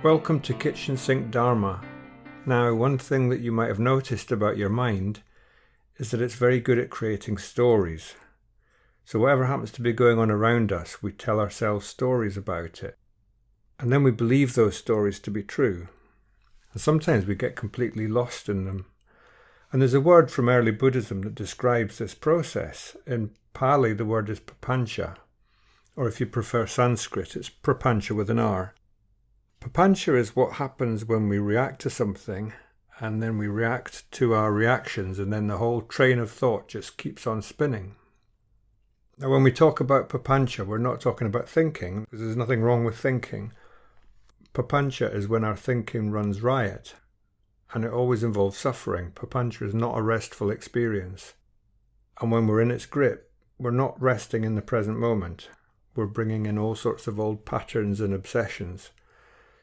Welcome to Kitchen Sink Dharma. Now, one thing that you might have noticed about your mind is that it's very good at creating stories. So whatever happens to be going on around us, we tell ourselves stories about it. And then we believe those stories to be true. And sometimes we get completely lost in them. And there's a word from early Buddhism that describes this process. In Pali, the word is papancha. Or if you prefer Sanskrit, it's prapancha with an R. Papancha is what happens when we react to something, and then we react to our reactions, and then the whole train of thought just keeps on spinning. Now, when we talk about papancha, we're not talking about thinking, because there's nothing wrong with thinking. Papancha is when our thinking runs riot, and it always involves suffering. Papancha is not a restful experience. And when we're in its grip, we're not resting in the present moment. We're bringing in all sorts of old patterns and obsessions.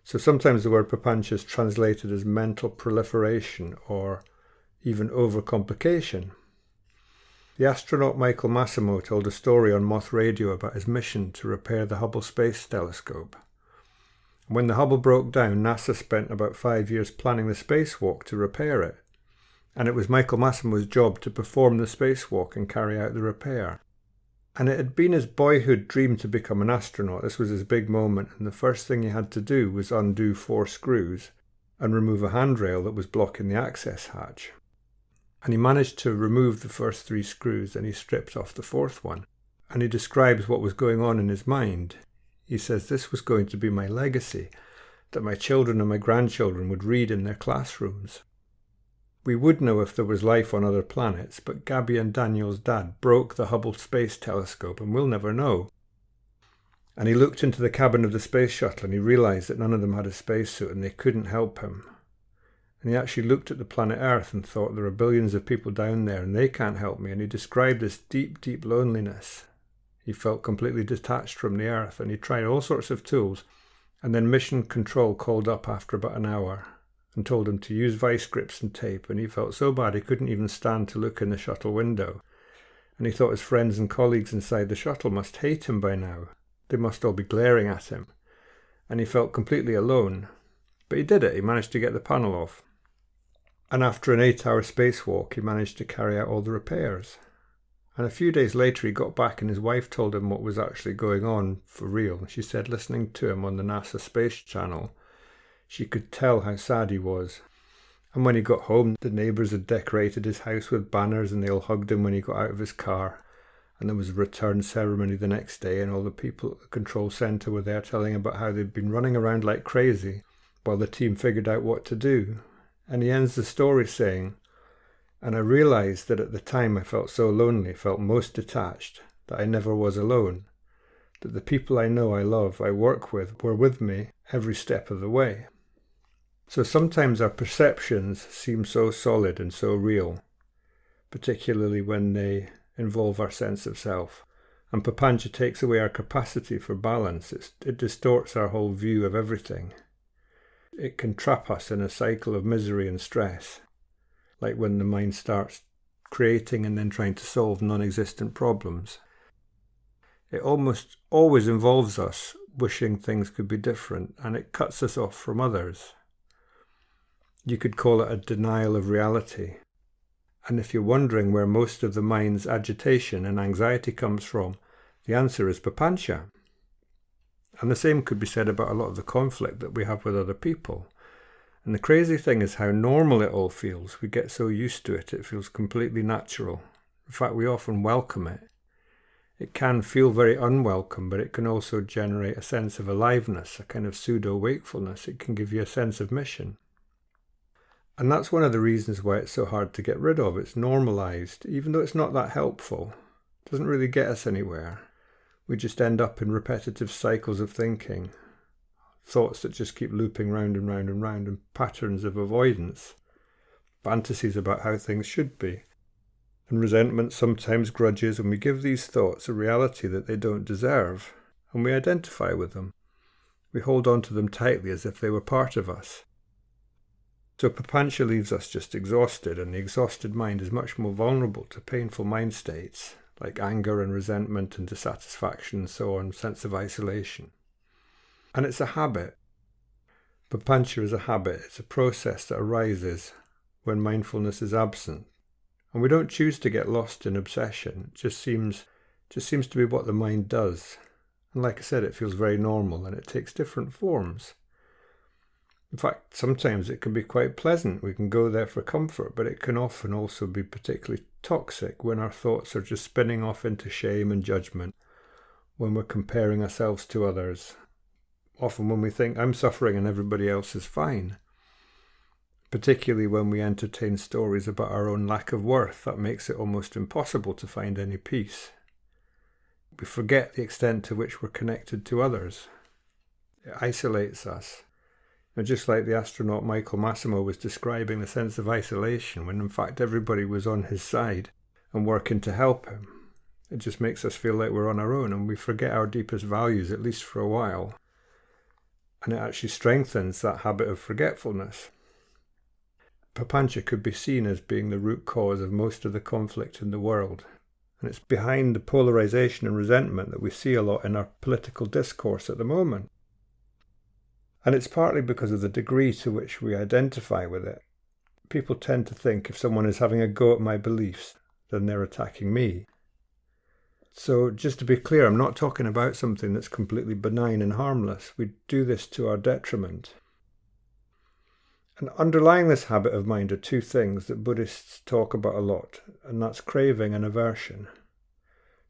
So sometimes the word papancha is translated as mental proliferation or even overcomplication. The astronaut Michael Massimo told a story on Moth Radio about his mission to repair the Hubble Space Telescope. When the Hubble broke down, NASA spent about 5 years planning the spacewalk to repair it. And it was Michael Massimo's job to perform the spacewalk and carry out the repair. And it had been his boyhood dream to become an astronaut. This was his big moment, and the first thing he had to do was undo 4 screws and remove a handrail that was blocking the access hatch. And he managed to remove the first 3 screws, and he stripped off the 4th one. And he describes what was going on in his mind. He says, this was going to be my legacy, that my children and my grandchildren would read in their classrooms. We would know if there was life on other planets, but Gabby and Daniel's dad broke the Hubble Space Telescope, and we'll never know. And he looked into the cabin of the space shuttle, and he realized that none of them had a spacesuit, and they couldn't help him. And he actually looked at the planet Earth and thought, there are billions of people down there, and they can't help me. And he described this deep, deep loneliness. He felt completely detached from the Earth, and he tried all sorts of tools. And then Mission Control called up after about an hour and told him to use vice grips and tape, and he felt so bad he couldn't even stand to look in the shuttle window. And he thought his friends and colleagues inside the shuttle must hate him by now. They must all be glaring at him. And he felt completely alone. But he did it. He managed to get the panel off. And after an 8-hour spacewalk, he managed to carry out all the repairs. And a few days later he got back, and his wife told him what was actually going on for real. She said, listening to him on the NASA Space Channel, she could tell how sad he was. And when he got home, the neighbours had decorated his house with banners, and they all hugged him when he got out of his car. And there was a return ceremony the next day, and all the people at the control centre were there telling about how they'd been running around like crazy while the team figured out what to do. And he ends the story saying, and I realised that at the time I felt so lonely, felt most detached, that I never was alone, that the people I know, I love, I work with, were with me every step of the way. So sometimes our perceptions seem so solid and so real, particularly when they involve our sense of self. And papancha takes away our capacity for balance. It distorts our whole view of everything. It can trap us in a cycle of misery and stress, like when the mind starts creating and then trying to solve non-existent problems. It almost always involves us wishing things could be different, and it cuts us off from others. You could call it a denial of reality. And if you're wondering where most of the mind's agitation and anxiety comes from, the answer is papancha. And the same could be said about a lot of the conflict that we have with other people. And the crazy thing is how normal it all feels. We get so used to it, it feels completely natural. In fact, we often welcome it. It can feel very unwelcome, but it can also generate a sense of aliveness, a kind of pseudo-wakefulness. It can give you a sense of mission. And that's one of the reasons why it's so hard to get rid of. It's normalized, even though it's not that helpful. It doesn't really get us anywhere. We just end up in repetitive cycles of thinking, thoughts that just keep looping round and round and round, and patterns of avoidance, fantasies about how things should be. And resentment, sometimes grudges, when we give these thoughts a reality that they don't deserve, and we identify with them. We hold on to them tightly as if they were part of us. So papancha leaves us just exhausted, and the exhausted mind is much more vulnerable to painful mind states, like anger and resentment and dissatisfaction and so on, sense of isolation. And it's a habit. Papancha is a habit. It's a process that arises when mindfulness is absent. And we don't choose to get lost in obsession. It just seems to be what the mind does. And like I said, it feels very normal and it takes different forms. In fact, sometimes it can be quite pleasant. We can go there for comfort, but it can often also be particularly toxic when our thoughts are just spinning off into shame and judgment, when we're comparing ourselves to others. Often when we think, I'm suffering and everybody else is fine. Particularly when we entertain stories about our own lack of worth, that makes it almost impossible to find any peace. We forget the extent to which we're connected to others. It isolates us. And just like the astronaut Michael Massimo was describing the sense of isolation, when in fact everybody was on his side and working to help him. It just makes us feel like we're on our own and we forget our deepest values, at least for a while. And it actually strengthens that habit of forgetfulness. Papancha could be seen as being the root cause of most of the conflict in the world. And it's behind the polarization and resentment that we see a lot in our political discourse at the moment. And it's partly because of the degree to which we identify with it. People tend to think if someone is having a go at my beliefs, then they're attacking me. So just to be clear, I'm not talking about something that's completely benign and harmless. We do this to our detriment. And underlying this habit of mind are two things that Buddhists talk about a lot, and that's craving and aversion.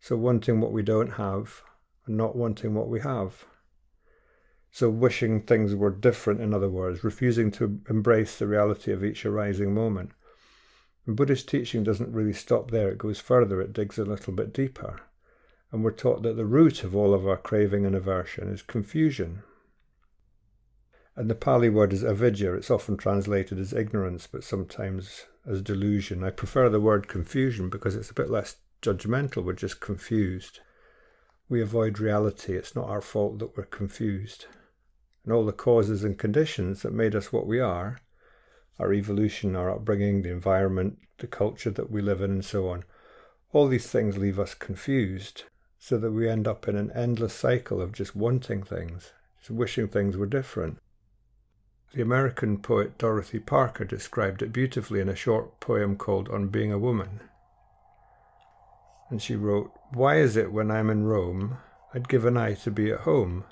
So wanting what we don't have and not wanting what we have. So wishing things were different, in other words, refusing to embrace the reality of each arising moment. And Buddhist teaching doesn't really stop there, it goes further, it digs a little bit deeper. And we're taught that the root of all of our craving and aversion is confusion. And the Pali word is avidya. It's often translated as ignorance, but sometimes as delusion. I prefer the word confusion because it's a bit less judgmental. We're just confused. We avoid reality. It's not our fault that we're confused. And all the causes and conditions that made us what we are, our evolution, our upbringing, the environment, the culture that we live in, and so on, all these things leave us confused, so that we end up in an endless cycle of just wanting things, just wishing things were different. The American poet Dorothy Parker described it beautifully in a short poem called On Being a Woman. And she wrote, "Why is it when I'm in Rome, I'd give an eye to be at home,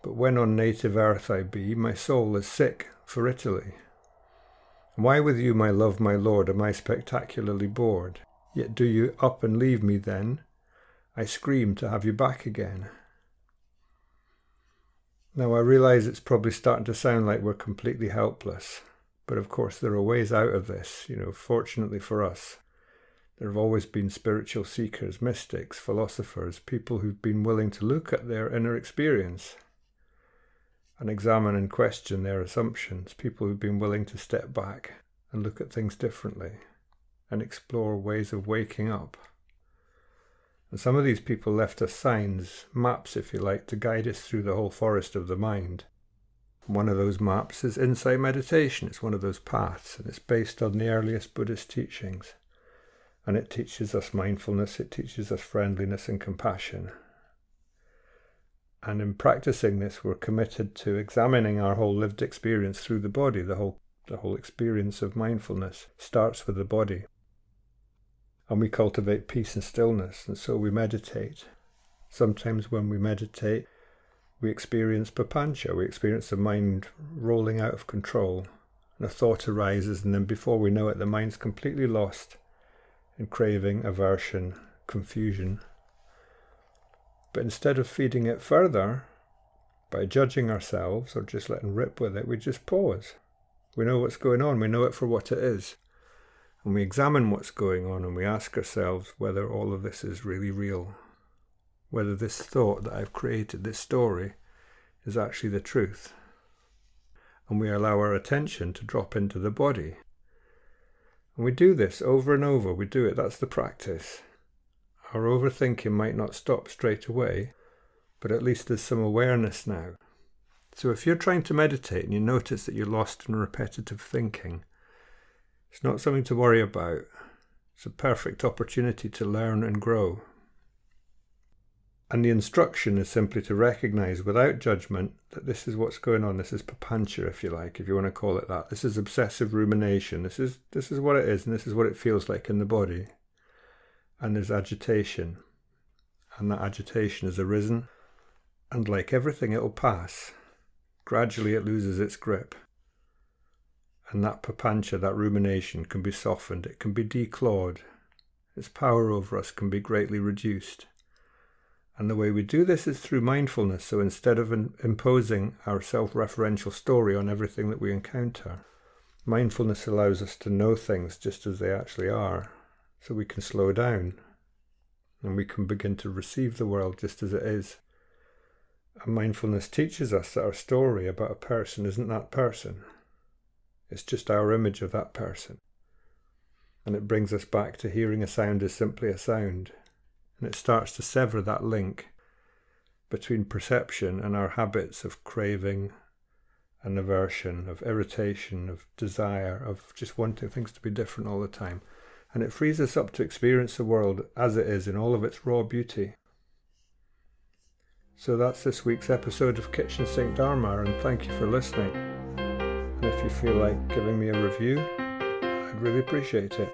but when on native earth I be, my soul is sick for Italy? Why with you, my love, my lord, am I spectacularly bored? Yet do you up and leave me then? I scream to have you back again." Now I realise it's probably starting to sound like we're completely helpless, but of course there are ways out of this, fortunately for us. There have always been spiritual seekers, mystics, philosophers, people who've been willing to look at their inner experience and examine and question their assumptions, people who've been willing to step back and look at things differently and explore ways of waking up. And some of these people left us signs, maps if you like, to guide us through the whole forest of the mind. One of those maps is insight meditation. It's one of those paths, and it's based on the earliest Buddhist teachings. And it teaches us mindfulness, it teaches us friendliness and compassion. And in practicing this, we're committed to examining our whole lived experience through the body. The whole experience of mindfulness starts with the body. And we cultivate peace and stillness, and so we meditate. Sometimes when we meditate, we experience papancha, we experience the mind rolling out of control, and a thought arises, and then before we know it, the mind's completely lost in craving, aversion, confusion. But instead of feeding it further, by judging ourselves or just letting rip with it, we just pause. We know what's going on, we know it for what it is. And we examine what's going on and we ask ourselves whether all of this is really real. Whether this thought that I've created, this story, is actually the truth. And we allow our attention to drop into the body. And we do this over and over, we do it, that's the practice. Our overthinking might not stop straight away, but at least there's some awareness now. So if you're trying to meditate and you notice that you're lost in repetitive thinking, it's not something to worry about. It's a perfect opportunity to learn and grow. And the instruction is simply to recognize without judgment that this is what's going on. This is papancha, if you like, if you want to call it that. This is obsessive rumination. This is what it is, and this is what it feels like in the body. And there's agitation. And that agitation is arisen. And like everything, it'll pass. Gradually it loses its grip. And that papancha, that rumination, can be softened. It can be declawed. Its power over us can be greatly reduced. And the way we do this is through mindfulness. So instead of imposing our self-referential story on everything that we encounter, mindfulness allows us to know things just as they actually are. So we can slow down and we can begin to receive the world just as it is. And mindfulness teaches us that our story about a person isn't that person. It's just our image of that person. And it brings us back to hearing a sound is simply a sound. And it starts to sever that link between perception and our habits of craving and aversion, of irritation, of desire, of just wanting things to be different all the time. And it frees us up to experience the world as it is in all of its raw beauty. So that's this week's episode of Kitchen Sink Dharma, and thank you for listening. And if you feel like giving me a review, I'd really appreciate it.